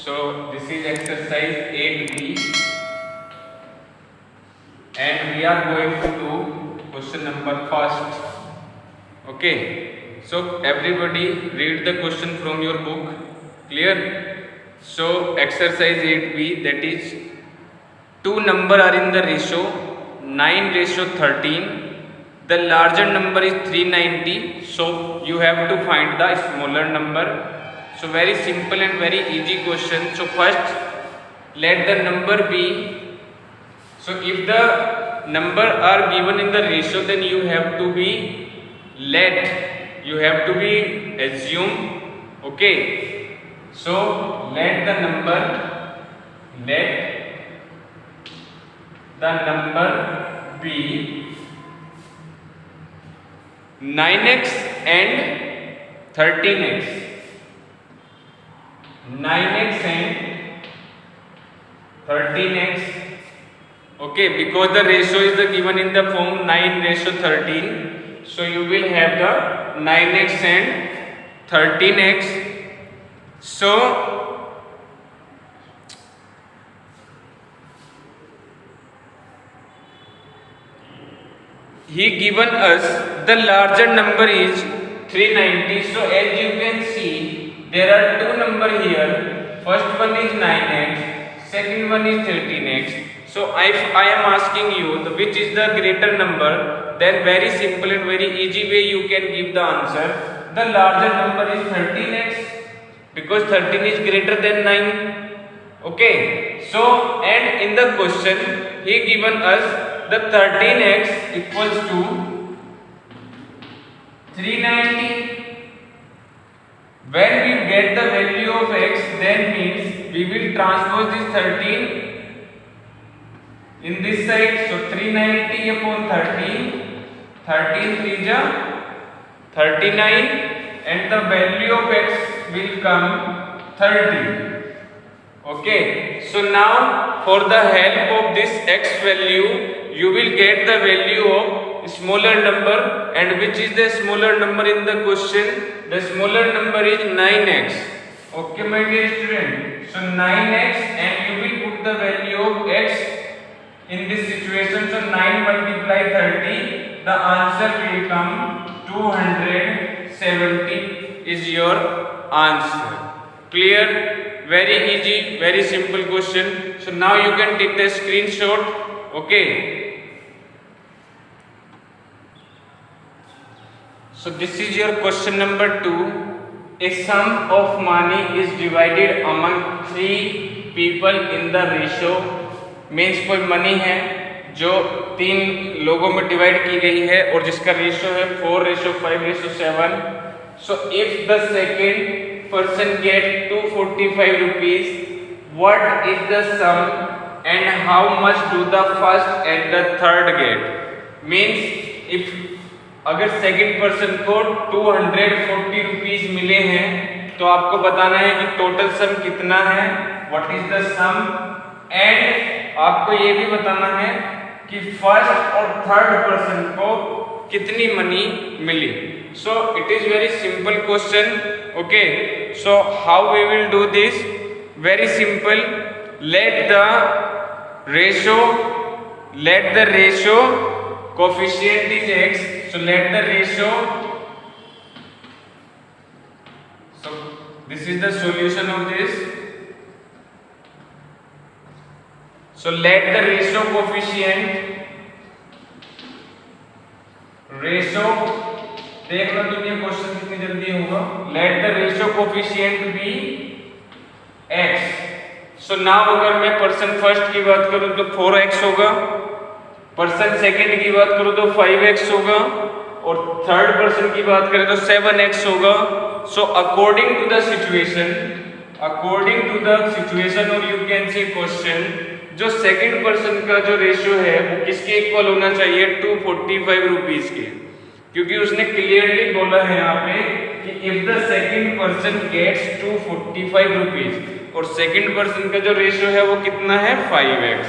So this is exercise 8B and we are going to do question number first. Okay, so everybody read the question from your book. Clear? So exercise 8B, that is two number are in the ratio 9:13. The larger number is 390, so you have to find the smaller number. So very simple and very easy question. So first let the number be, so if the number are given in the ratio, then you have to be assume. Okay, so let the number be 9x and 13x. 9x and 13x. Okay, because the ratio is given in the form 9:13, so you will have the 9x and 13x. So he given us the larger number is 390. So as you can see, there are two number here. First one is 9x, second one is 13x. So if I am asking you which is the greater number, then very simple and very easy way you can give the answer. The larger number is 13x because 13 is greater than 9. Okay, so and in the question he given us the 13x equals to 390. When we get the value of x, then means we will transpose this 13 in this side. So 390 upon 13, 13 3 ja 39, and the value of x will come 30. Okay, so now for the help of this x value, you will get the value of smaller number. And which is the smaller number in the question? The smaller number is 9x. Okay, my dear student. So 9x, and you will put the value of x in this situation. So 9 multiply 30, the answer will come 270 is your answer. Clear? Very easy, very simple question. So now you can take the screenshot. Okay. So this is your question number 2. A sum of money is divided among 3 people in the ratio. Means कोई money है जो 3 लोगों में divide की गई है और जिसका रेशियो है 4:5:7. So if the second person get 245 rupees, what is the sum and how much do the first and the third get? Means if अगर सेकंड पर्सन को 240 रुपीज मिले हैं, तो आपको बताना है कि टोटल सम कितना है, what is the sum, and आपको ये भी बताना है कि फर्स्ट और थर्ड पर्सन को कितनी मनी मिली. So it is very simple question. Okay, so how we will do this? Very simple. Let the ratio coefficient is x. So let the ratio, so this is the solution of this. So let the ratio coefficient, देख लो तुम ये question कितनी जल्दी होगा. Let the ratio coefficient be x. So now अगर मैं person first की बात करूं तो 4x होगा, पर्सन सेकंड की बात करूं तो 5x होगा, और थर्ड पर्सन की बात करें तो 7x होगा. So according to the situation और यू कैन सी क्वेश्चन, जो सेकंड पर्सन का जो रेशियो है वो किसके इक्वल होना चाहिए? 245 रुपीज के, क्योंकि उसने क्लियरली बोला है यहाँ पे कि if the second person gets 245 rupees और सेकंड पर्सन का जो रेशियो है वो कितना है? 5x.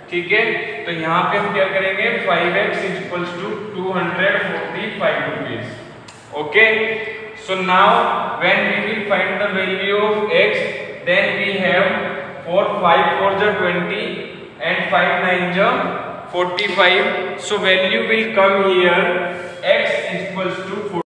ठीक है, तो यहाँ पे हम क्या करेंगे? 5x is equals to 245 rupees. Okay, so now when we will find the value of x, then we have 4 5 4 is 20 and 5 9 is 45. So value will come here x equals to 40.